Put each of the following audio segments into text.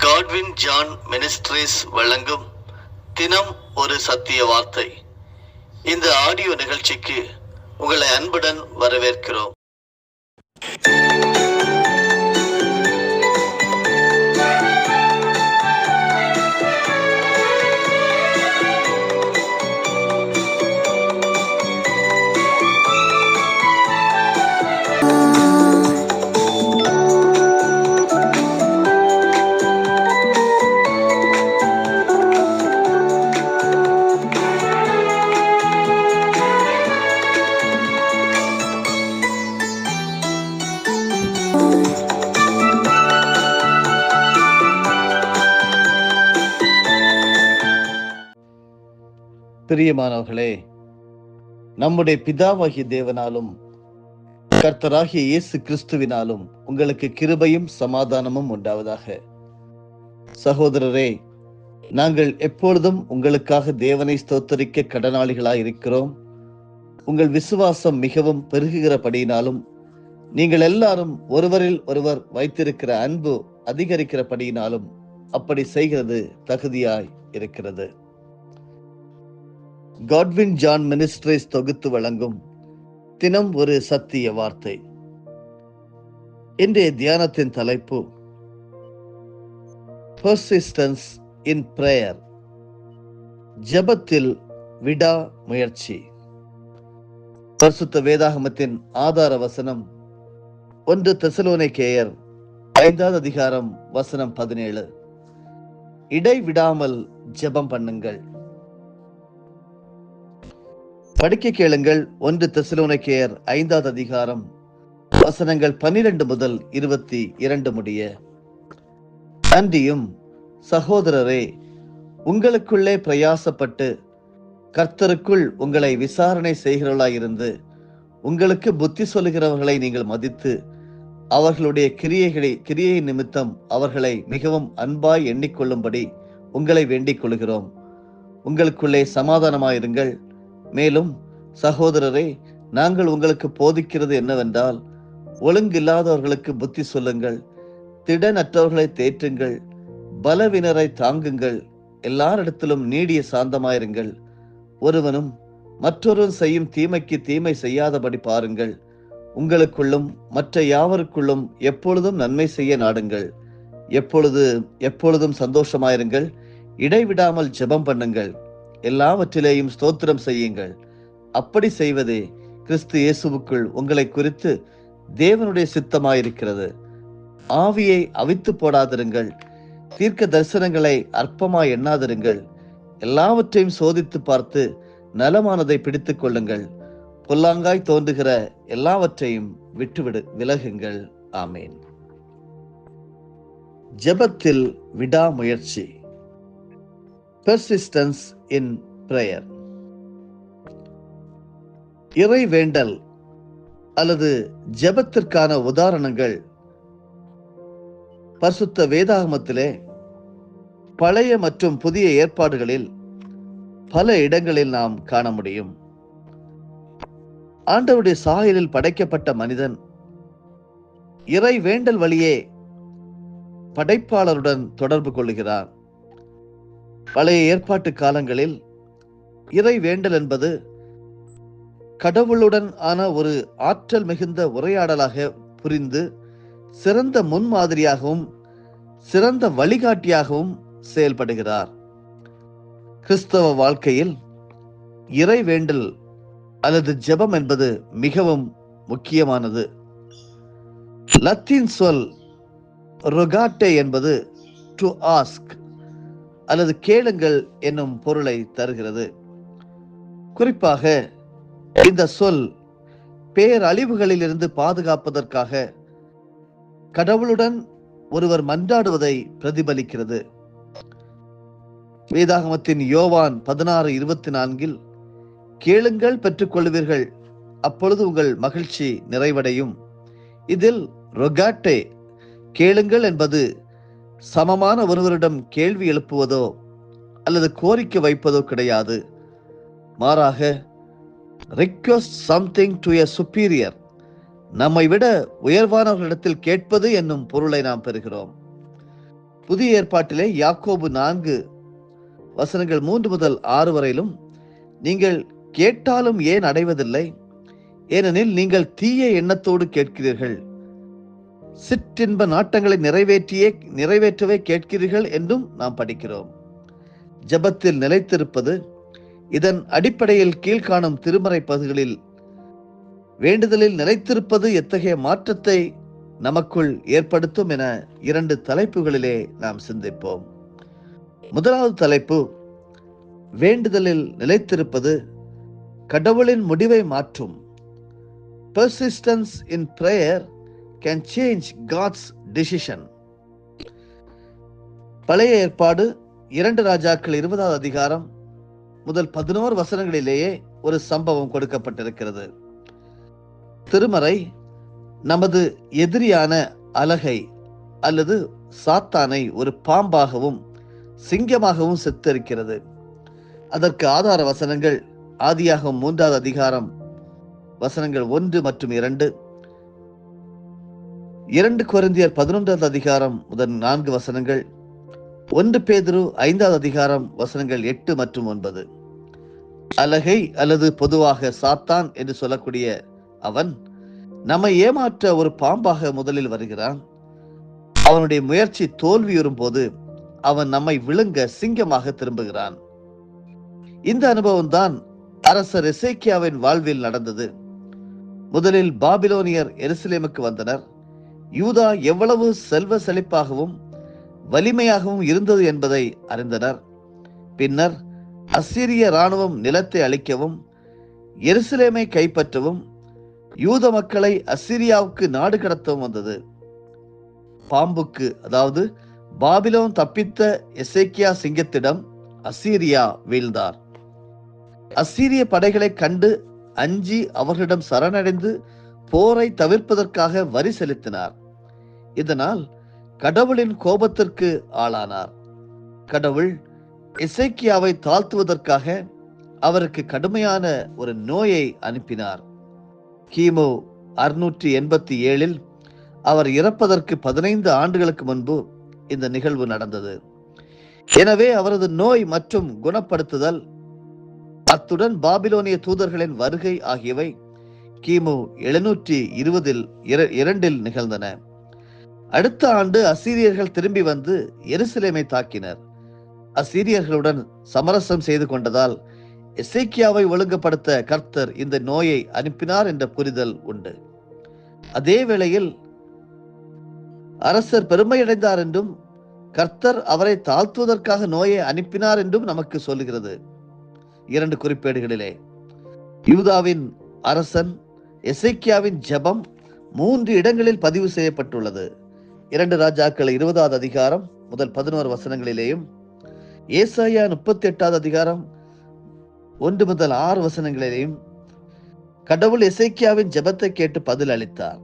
Godwin John ministries வழங்கும் தினம் ஒரு சத்திய வார்த்தை. இந்த ஆடியோ நிகழ்ச்சிக்கு உங்களை அன்புடன் வரவேற்கிறோம். பிரியமானவர்களே, நம்முடைய பிதாவாகிய தேவனாலும் கர்த்தராகிய இயேசு கிறிஸ்துவினாலும் உங்களுக்கு கிருபையும் சமாதானமும் உண்டாவதாக. சகோதரரே, நாங்கள் எப்பொழுதும் உங்களுக்காக தேவனை ஸ்தோத்தரிக்க கடனாளிகளாய் இருக்கிறோம். உங்கள் விசுவாசம் மிகவும் பெருகுகிறபடியினாலும் நீங்கள் எல்லாரும் ஒருவரில் ஒருவர் வைத்திருக்கிற அன்பு அதிகரிக்கிறபடியினாலும் அப்படி செய்கிறது தகுதியாய் இருக்கிறது. காட்வின் ஜான் மினிஸ்ட்ரீஸ் தொகுத்து வழங்கும் தினம் ஒரு சத்திய வார்த்தை. இன்றைய தியானத்தின் தலைப்பு பெர்சிஸ்டன்ஸ் இன் பிரேயர், ஜெபத்தில் விடா முயற்சி. பரிசுத்த வேதாகமத்தின் ஆதார வசனம் 1 தெசலோனிக்கேயர் 5வது அதிகாரம் வசனம் 17. இடைவிடாமல் ஜெபம் பண்ணுங்கள். படிக்க கேளுங்கள். 1 தெசலோனிக்கேயர் 5வது அதிகாரம் வசனங்கள் 12 முதல் 22 முடிய. அன்றியும் சகோதரரே, உங்களுக்குள்ளே பிரயாசப்பட்டு கர்த்தருக்குள் உங்களை விசாரணை செய்கிறவர்களாயிருந்து உங்களுக்கு புத்தி சொல்லுகிறவர்களை நீங்கள் மதித்து அவர்களுடைய கிரியை நிமித்தம் அவர்களை மிகவும் அன்பாய் எண்ணிக்கொள்ளும்படி உங்களை வேண்டிக் கொள்கிறோம். உங்களுக்குள்ளே சமாதானமாயிருங்கள். மேலும் சகோதரரே, நாங்கள் உங்களுக்கு போதிக்கிறது என்னவென்றால், ஒழுங்கில்லாதவர்களுக்கு புத்தி சொல்லுங்கள், திடனற்றவர்களை தேற்றுங்கள், பலவினரை தாங்குங்கள், எல்லாரிடத்திலும் நீடிய சாந்தமாயிருங்கள். ஒருவனும் மற்றொருவன் செய்யும் தீமைக்கு தீமை செய்யாதபடி பாருங்கள். உங்களுக்குள்ளும் மற்ற யாவருக்குள்ளும் எப்பொழுதும் நன்மை செய்ய நாடுங்கள். எப்பொழுதும் சந்தோஷமாயிருங்கள். இடைவிடாமல் ஜெபம் பண்ணுங்கள். எல்லாவற்றிலேயும் ஸ்தோத்திரம் செய்யுங்கள். அப்படி செய்வதே கிறிஸ்து இயேசுவுக்குள் உங்களை குறித்து தேவனுடைய சித்தமாயிருக்கிறது. ஆவியை அவித்து போடாதிருங்கள். தீர்க்க தரிசனங்களை அற்பமாய் எண்ணாதிருங்கள். எல்லாவற்றையும் சோதித்து பார்த்து நலமானதை பிடித்துக் கொள்ளுங்கள். பொல்லாங்காய் தோன்றுகிற எல்லாவற்றையும் விலகுங்கள். ஆமேன். ஜெபத்தில் விடாமுயற்சி, பெர்சிஸ்டன்ஸ் இன் பிரேயர். இறை வேண்டல் அல்லது ஜெபத்திற்கான உதாரணங்கள் பரிசுத்த வேதாகமத்திலே பழைய மற்றும் புதிய ஏற்பாடுகளில் பல இடங்களில் நாம் காண முடியும். ஆண்டவருடைய சாயலில் படைக்கப்பட்ட மனிதன் இறை வேண்டல் வழியே படைப்பாளருடன் தொடர்பு கொள்கிறார். பழைய ஏற்பாட்டு காலங்களில் இறை வேண்டல் என்பது கடவுளுடன் ஆன ஒரு ஆற்றல் மிகுந்த உரையாடலாக புரிந்து சிறந்த முன்மாதிரியாகவும் சிறந்த வழிகாட்டியாகவும் செயல்படுகிறார். கிறிஸ்தவ வாழ்க்கையில் இறை வேண்டல் அல்லது ஜெபம் என்பது மிகவும் முக்கியமானது. லத்தீன் சொல் ரொகாட்டே என்பது டு ஆஸ்க் அல்லது கேளுங்கள் என்னும் பொருளை தருகிறது. குறிப்பாக இந்த சொல் பேரழிவுகளில் இருந்து பாதுகாப்பதற்காக கடவுளுடன் ஒருவர் மன்றாடுவதை பிரதிபலிக்கிறது. வேதாகமத்தின் யோவான் 16:24 கேளுங்கள் பெற்றுக் கொள்வீர்கள், அப்பொழுது உங்கள் மகிழ்ச்சி நிறைவடையும். இதில் ரொகாட்டே கேளுங்கள் என்பது சமமான ஒருவரிடம் கேள்வி எழுப்புவதோ அல்லது கோரிக்கை வைப்பதோ கிடையாது. மாறாக request something to a superior, நம்மை விட உயர்வானவர்களிடத்தில் கேட்பது என்னும் பொருளை நாம் பெறுகிறோம். புதிய ஏற்பாட்டிலே யாக்கோபு 4 வசனங்கள் 3 முதல் 6 வரையிலும், நீங்கள் கேட்டாலும் ஏன் அடைவதில்லை? ஏனெனில் நீங்கள் தீய எண்ணத்தோடு கேட்கிறீர்கள், சிற்றின்ப நாட்டங்களை நிறைவேற்றவே கேட்கிறீர்கள் என்றும் நாம் படிக்கிறோம். ஜெபத்தில் நிலைத்திருப்பது, இதன் அடிப்படையில் கீழ்காணும் திருமறை பகுதிகளில் வேண்டுதலில் நிலைத்திருப்பது எத்தகைய மாற்றத்தை நமக்குள் ஏற்படுத்தும் என 2 தலைப்புகளிலே நாம் சிந்திப்போம். முதலாவது தலைப்பு, வேண்டுதலில் நிலைத்திருப்பது கடவுளின் முடிவை மாற்றும். Persistence in prayer can change God's decision. பழைய ஏற்பாடு 2 ராஜாக்கள் 20வது அதிகாரம் முதல் 11 வசனங்களிலேயே ஒரு சம்பவம் கொடுக்கப்பட்டிருக்கிறது. திருமறை நமது எதிரியான அலகை அல்லது சாத்தானை ஒரு பாம்பாகவும் சிங்கமாகவும் சித்தரிக்கிறது. அதற்கு ஆதார வசனங்கள் ஆதியாகமம் 3வது அதிகாரம் வசனங்கள் 1 மற்றும் 2, 2 கொரிந்தியர் 11வது அதிகாரம் முதல் 4 வசனங்கள், 1 பேதுரு 5வது அதிகாரம் வசனங்கள் 8 மற்றும் 9. அலகை அல்லது பொதுவாக சாத்தான் என்று சொல்லக்கூடிய அவன் நம்மை ஏமாற்ற ஒரு பாம்பாக முதலில் வருகிறான். அவனுடைய முயற்சி தோல்வியுறும் போது அவன் நம்மை விழுங்க சிங்கமாக திரும்புகிறான். இந்த அனுபவம் தான் அரசர் எசேக்கியாவின் வாழ்வில் நடந்தது. முதலில் பாபிலோனியர் எருசலேமுக்கு வந்தனர். யூதா எவ்வளவு செல்வ செழிப்பாகவும் வலிமையாகவும் இருந்தது என்பதை அறிந்தனர். பின்னர் அசீரிய இராணுவம் நிலத்தை அழிக்கவும் எருசலேமை கைப்பற்றவும் யூத மக்களை அசீரியாவுக்கு நாடு கடத்தவும் வந்தது. பாம்புக்கு, அதாவது பாபிலோன் தப்பித்த எசேக்கியா சிங்கத்திடம் அசீரியா வீழ்ந்தார். அசீரிய படைகளை கண்டு அஞ்சி அவர்களிடம் சரணடைந்து போரை தவிர்ப்பதற்காக வரி செலுத்தினார். இதனால் கடவுளின் கோபத்திற்கு ஆளானார். கடவுள் எசேக்கியாவை தாழ்த்துவதற்காக அவருக்கு கடுமையான ஒரு நோயை அனுப்பினார். கிமு 687 அவர் இறப்பதற்கு 15 ஆண்டுகளுக்கு முன்பு இந்த நிகழ்வு நடந்தது. எனவே அவரது நோய் மற்றும் குணப்படுத்துதல், அத்துடன் பாபிலோனிய தூதர்களின் வருகை ஆகியவை கிமு 720 நிகழ்ந்தன. அடுத்த ஆண்டு அசீரியர்கள் திரும்பி வந்து எருசலேமை தாக்கினர். அசீரியர்களுடன் சமரசம் செய்து கொண்டதால் எசேக்கியாவை ஒழுங்குபடுத்த கர்த்தர் இந்த நோயை அனுப்பினார் என்ற புரிதல் உண்டு. அதே வேளையில் அரசர் பெருமையடைந்தார் என்றும் கர்த்தர் அவரை தாழ்த்துவதற்காக நோயை அனுப்பினார் என்றும் நமக்கு சொல்லுகிறது. 2 குறிப்பேடுகளிலே யூதாவின் அரசன் எசேக்கியாவின் ஜெபம் 3 இடங்களில் பதிவு செய்யப்பட்டுள்ளது. 2 ராஜாக்கள் 20வது அதிகாரம் முதல் 11 வசனங்களிலேயும், ஏசாயா 38வது அதிகாரம் 1 முதல் 6 வசனங்களிலேயும் கடவுள் எசேக்கியாவின் ஜெபத்தை கேட்டு பதில் அளித்தார்.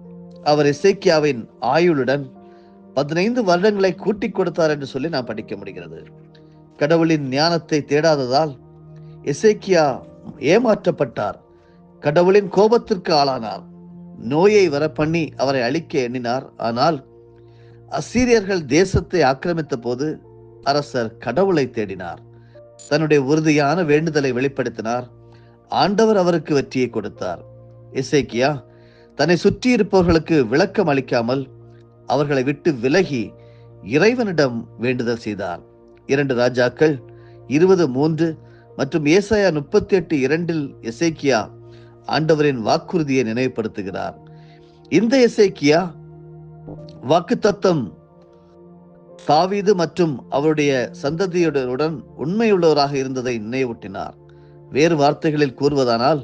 அவர் எசேக்கியாவின் ஆயுளுடன் 15 வருடங்களை கூட்டிக் கொடுத்தார் என்று சொல்லி நாம் படிக்க முடிகிறது. கடவுளின் ஞானத்தை தேடாததால் எசேக்கியா ஏமாற்றப்பட்டார். கடவுளின் கோபத்திற்கு ஆளானார். நோயை வர பண்ணி அவரை அழிக்க எண்ணினார். ஆனால் அசீரியர்கள் தேசத்தை ஆக்கிரமித்த போது அரசர் கடவுளை தேடினார். தன்னுடைய உறுதியான வேண்டுதலை வெளிப்படுத்தினார். ஆண்டவர் அவருக்கு வெற்றியை கொடுத்தார். எசேக்கியா தன்னை சுற்றி இருப்பவர்களுக்கு விளக்கம் அளிக்காமல் அவர்களை விட்டு விலகி இறைவனிடம் வேண்டுதல் செய்தார். 2 ராஜாக்கள் 20:3 மற்றும் ஏசாயா 38:2 எசேக்கியா ஆண்டவரின் வாக்குறுதியை நினைவுபடுத்துகிறார். இந்த எசேக்கியா வாக்குத்தத்தம் தாவீது மற்றும் அவருடைய சந்ததியுடன் உண்மையுள்ளவராக இருந்ததை நினைவூட்டினார். வேறு வார்த்தைகளில் கூறுவதானால்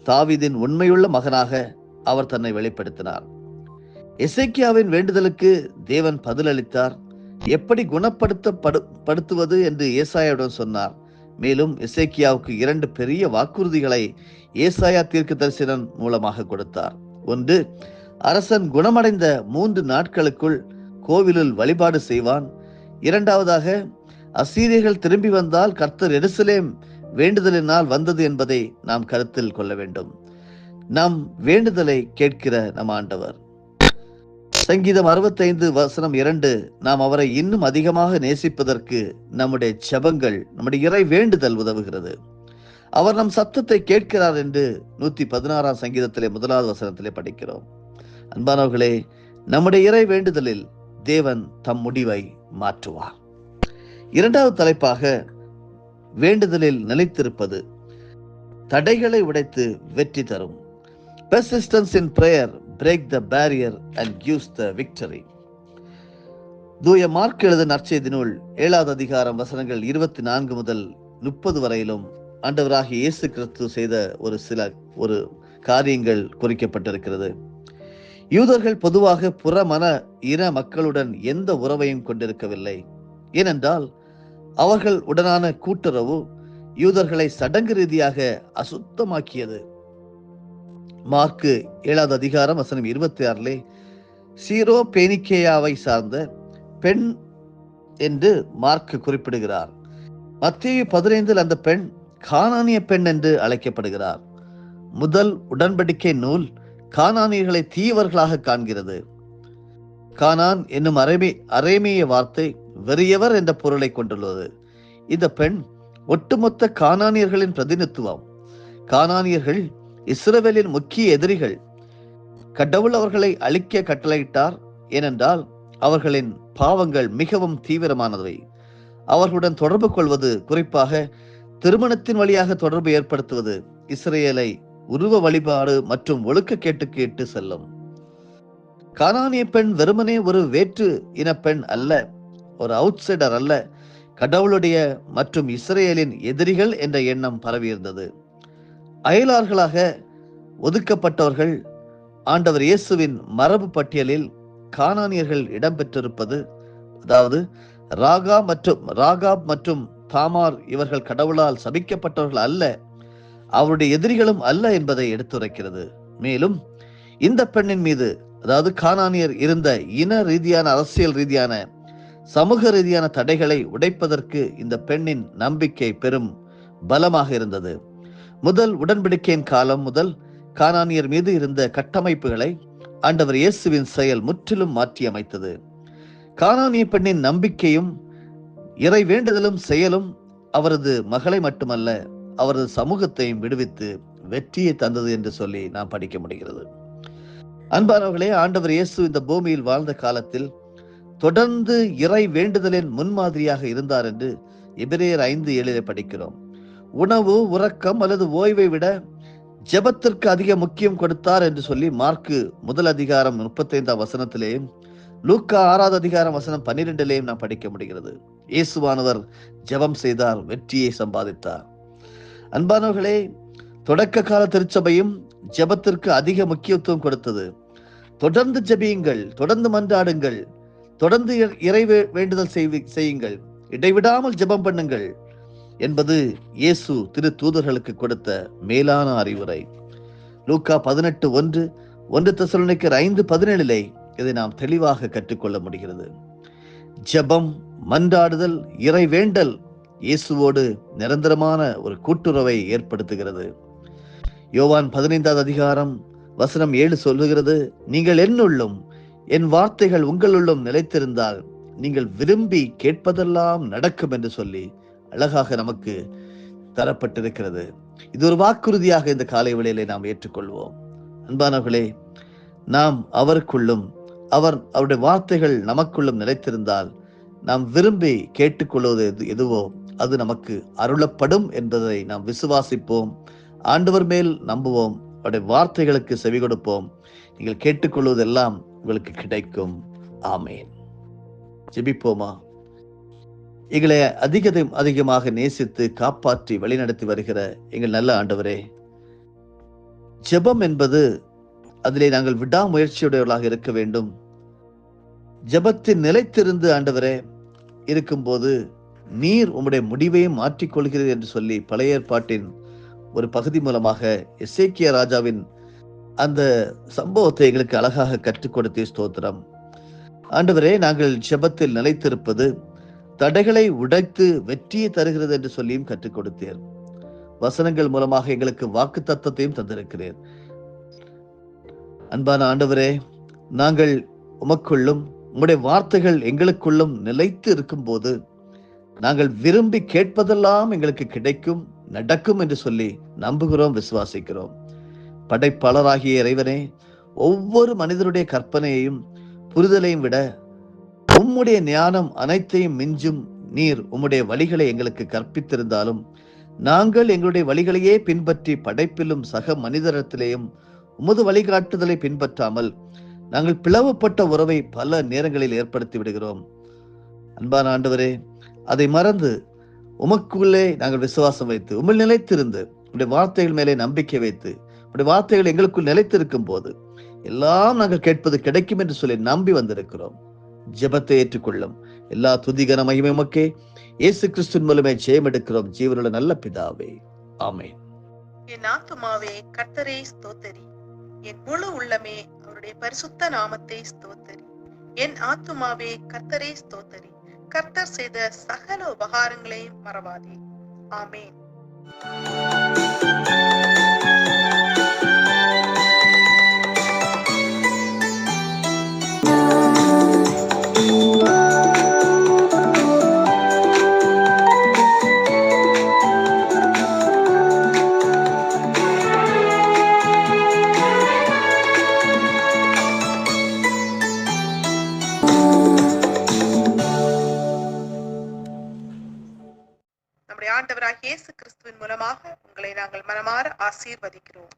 தாவீதின் உண்மையுள்ள மகனாக அவர் தன்னை வெளிப்படுத்தினார். எசேக்கியாவின் வேண்டுதலுக்கு தேவன் பதிலளித்தார். எப்படி குணப்படுத்துவது என்று ஏசாயாவுடன் சொன்னார். மேலும் எசேக்கியாவுக்கு 2 பெரிய வாக்குறுதிகளை ஏசாயா தீர்க்கதரிசனம் மூலமாக கொடுத்தார். ஒன்று, அரசன் குணமடைந்த 3 நாட்களுக்குள் கோவிலில் வழிபாடு செய்வான். இரண்டாவதாக, அசீரியர்கள் திரும்பி வந்தால் கர்த்தர் எருசலேம் வேண்டுதலினால் வந்தது என்பதை நாம் கருத்தில் கொள்ள வேண்டும். நம் வேண்டுதலை கேட்கிற நம் ஆண்டவர். சங்கீதம் 65:2, நாம் அவரை இன்னும் அதிகமாக நேசிப்பதற்கு நம்முடைய ஜெபங்கள், நம்முடைய இறை வேண்டுதல் உதவுகிறது. அவர் நம் சத்தத்தை கேட்கிறார் என்று 116ஆம் சங்கீதத்திலே 1வது வசனத்திலே படிக்கிறோம். அன்பானவர்களே, நம்முடைய இறை வேண்டுதலில் தேவன் தம் முடிவை மாற்றுவார். 2வது தலைப்பாக வேண்டுதலில் நிலைத்திருப்பது தடைகளை உடைத்து வெற்றி தரும். Persistence in prayer break the barrier and gives the victory. தூய மார்க் எழுதிய நற்செய்தி நூல் 7வது அதிகாரம் வசனங்கள் 24 முதல் 30 வரையிலும் ஆண்டவராகிய இயேசு கிறிஸ்து செய்த ஒரு காரியங்கள் குறிக்கப்பட்டிருக்கிறது. யூதர்கள் பொதுவாக புறமன இன மக்களுடன் எந்த உறவையும் கொண்டிருக்கவில்லை. ஏனென்றால் அவர்கள் உடனான கூட்டுறவு யூதர்களை சடங்கு ரீதியாக அசுத்தமாக்கியது. மார்க்கு 7வது அதிகாரம் வசனம் 26 சீரோ பேனிக்கேயாவை சார்ந்த பெண் என்று மார்க் குறிப்பிடுகிறார். மத்தேயு 15 அந்த பெண் கானானிய பெண் என்று அழைக்கப்படுகிறார். முதல் உடன்படிக்கை நூல் கானானியர்களை தீயவர்களாக காண்கிறது. கானான் என்னும் அரேமிய வார்த்தை வெறியவர் என்ற பொருளை கொண்டுள்ளது. இந்த பெண் ஒட்டுமொத்த கானானியர்களின் பிரதிநிதித்துவம். கானானியர்கள் இஸ்ரவேலின் முக்கிய எதிரிகள். கடவுள் அவர்களை அழிக்க கட்டளையிட்டார். ஏனென்றால் அவர்களின் பாவங்கள் மிகவும் தீவிரமானவை. அவர்களுடன் தொடர்பு கொள்வது, குறிப்பாக திருமணத்தின் வழியாக தொடர்பு ஏற்படுத்துவது, இஸ்ரேலை உருவ வழிபாடு மற்றும் ஒழுக்கக்கேட்டுக்கு இட்டு செல்லும். கானானிய பெண் வெறுமனே ஒரு வேற்று இன பெண் அல்ல, ஒரு அவுட்சைடர் அல்ல, கடவுளுடைய மற்றும் இஸ்ரேலின் எதிரிகள் என்ற எண்ணம் பரவியிருந்தது. அயலார்களாக ஒதுக்கப்பட்டவர்கள் ஆண்டவர் இயேசுவின் மரபு பட்டியலில் கானானியர்கள் இடம்பெற்றிருப்பது, அதாவது ராகாப் மற்றும் தாமார் இவர்கள் கடவுளால் சபிக்கப்பட்டவர்கள் அல்ல, அவருடைய எதிரிகளும் அல்ல என்பதை எடுத்துரைக்கிறது. மேலும் இந்த பெண்ணின் மீது, அதாவது கானானியர் இருந்த இன ரீதியான, அரசியல் ரீதியான, சமூக ரீதியான தடைகளை உடைப்பதற்கு இந்த பெண்ணின் நம்பிக்கை பெரும் பலமாக இருந்தது. முதல் உடன்படிக்கையின் காலம் முதல் கானானியர் மீது இருந்த கட்டமைப்புகளை ஆண்டவர் இயேசுவின் செயல் முற்றிலும் மாற்றி அமைத்தது. கானானிய பெண்ணின் நம்பிக்கையும் இறை வேண்டுதலும் செயலும் அவரது மகளை மட்டுமல்ல, அவரது சமூகத்தையும் விடுவித்து வெற்றியை தந்தது என்று சொல்லி நாம் படிக்க முடிகிறது. அன்பானவர்களே, ஆண்டவர் இயேசு இந்த பூமியில் வாழ்ந்த காலத்தில் தொடர்ந்து இறை வேண்டுதலின் முன்மாதிரியாக இருந்தார் என்று எபிரேயர் 5:7 படிக்கிறோம். உணவு, உறக்கம் அல்லது ஓய்வை விட ஜெபத்திற்கு அதிக முக்கியம் கொடுத்தார் என்று சொல்லி மார்க்கு 1 அதிகாரம் 35 வசனத்திலேயும் லூக்கா 6வது அதிகாரம் வசனம் 12 நாம் படிக்க முடிகிறது. இயேசுவானவர் ஜெபம் செய்தார், வெற்றியை சம்பாதித்தார். அன்பானவர்களே, தொடக்க கால திருச்சபையும் ஜெபத்திற்கு அதிக முக்கியத்துவம் கொடுத்தது. தொடர்ந்து ஜெபியுங்கள், தொடர்ந்து மன்றாடுங்கள், தொடர்ந்து இறை வேண்டுதல் செய்யுங்கள், இடைவிடாமல் ஜெபம் பண்ணுங்கள் என்பது இயேசு திரு தூதர்களுக்கு கொடுத்த மேலான அறிவுரை. லூக்கா 18:1, 1 தெசலோனிக்கர் 5:17 இதை நாம் தெளிவாக கற்றுக்கொள்ள முடிகிறது. ஜெபம், மன்றாடுதல், இறை வேண்டல் இயேசுவோடு நிரந்தரமான ஒரு கூட்டுறவை ஏற்படுத்துகிறது. யோவான் 15வது அதிகாரம் வசனம் 7 சொல்லுகிறது, நீங்கள் என்னுள்ளும் என் வார்த்தைகள் உங்களுள்ளும் நிலைத்திருந்தால் நீங்கள் விரும்பி கேட்பதெல்லாம் நடக்கும் என்று சொல்லி அழகாக நமக்கு தரப்பட்டிருக்கிறது. இது ஒரு வாக்குறுதியாக இந்த காலை வேளையிலே நாம் ஏற்றுக்கொள்வோம். அன்பானவர்களே, நாம் அவருக்குள்ளும் அவருடைய வார்த்தைகள் நமக்குள்ளும் நிலைத்திருந்தால் நாம் விரும்பி கேட்டுக்கொள்வது எதுவோ அது நமக்கு அருளப்படும் என்பதை நாம் விசுவாசிப்போம். ஆண்டவர் மேல் நம்புவோம், அவருடைய வார்த்தைகளுக்கு செவி கொடுப்போம். நீங்கள் கேட்டுக்கொள்வதெல்லாம் உங்களுக்கு கிடைக்கும். ஆமேன். ஜெபிப்போமா. எங்களை அதிகமாக நேசித்து காப்பாற்றி வழிநடத்தி வருகிற எங்கள் நல்ல ஆண்டவரே, ஜெபம் என்பது அதிலே நாங்கள் விடாமுயற்சியுடையவர்களாக இருக்க வேண்டும். ஜெபத்தின் நிலைத்திருந்து ஆண்டவரே இருக்கும்போது நீர் உம்முடைய முடிவையும் மாற்றிக்கொள்கிறீர் என்று சொல்லி பழைய ஏற்பாட்டின் ஒரு பகுதி மூலமாக எசேக்கியா ராஜாவின் அந்த சம்பவத்தை எங்களுக்கு அழகாக கற்றுக் கொடுத்தே ஸ்தோத்திரம். ஆண்டவரே, நாங்கள் ஜெபத்தில் நிலைத்திருப்பது தடைகளை உடைத்து வெற்றியை தருகிறது என்று சொல்லியும் கற்றுக் கொடுத்தீர். வசனங்கள் மூலமாக எங்களுக்கு வாக்கு தத்தத்தையும் தந்திருக்கிறேன். அன்பான ஆண்டவரே, நாங்கள் உமக்குள்ளும் உம்முடைய வார்த்தைகள் எங்களுக்குள்ளும் நிலைத்து இருக்கும்போது நாங்கள் விரும்பி கேட்பதெல்லாம் எங்களுக்கு கிடைக்கும், நடக்கும் என்று சொல்லி நம்புகிறோம், விசுவாசிக்கிறோம். படைப்பாளராகிய இறைவனே, ஒவ்வொரு மனிதருடைய கற்பனையையும் புரிதலையும் விட உம்முடைய ஞானம் அனைத்தையும் மிஞ்சும். நீர் உம்முடைய வழிகளை எங்களுக்கு கற்பித்திருந்தாலும் நாங்கள் எங்களுடைய வழிகளையே பின்பற்றி படைப்பிலும் சக மனிதரிடத்திலேயும் உமது வழிகாட்டுதலை பின்பற்றாமல் நாங்கள் பிளவுபட்ட உறவை பல நேரங்களில் ஏற்படுத்தி விடுகிறோம். அன்பான ஆண்டவரே, அதை மறந்து உமக்குள்ளே நாங்கள் விசுவாசம் வைத்து உம்மில் நிலைத்திருந்து உடைய வார்த்தைகள் மேலே நம்பிக்கை வைத்து உடைய வார்த்தைகள் எங்களுக்குள் நிலைத்திருக்கும் போது எல்லாம் நாங்கள் கேட்பது கிடைக்கும் என்று சொல்லி நம்பி வந்திருக்கிறோம். ஜெபத்தை ஏற்றுக்கொள்ளும். எல்லா துதிகன மகிமை உமக்கே. இயேசு கிறிஸ்துவின் மூலமே ஜெயம் எடுக்கிறோம் ஜீவனுள்ள நல்ல பிதாவே, ஆமென். என் ஆத்துமாவே கர்த்தரை ஸ்தோத்தரி, என் முழு உள்ளமே அவருடைய பரிசுத்த நாமத்தை ஸ்தோத்தரி. என் ஆத்துமாவே கர்த்தரை ஸ்தோத்தரி, கர்த்தர் செய்த சகல உபகாரங்களையும் மறவாதே. ஆமென். நம்முடைய ஆண்டவராகிய இயேசு கிறிஸ்துவின் மூலமாக உங்களை நாங்கள் மனமாற ஆசீர்வதிக்கிறோம்.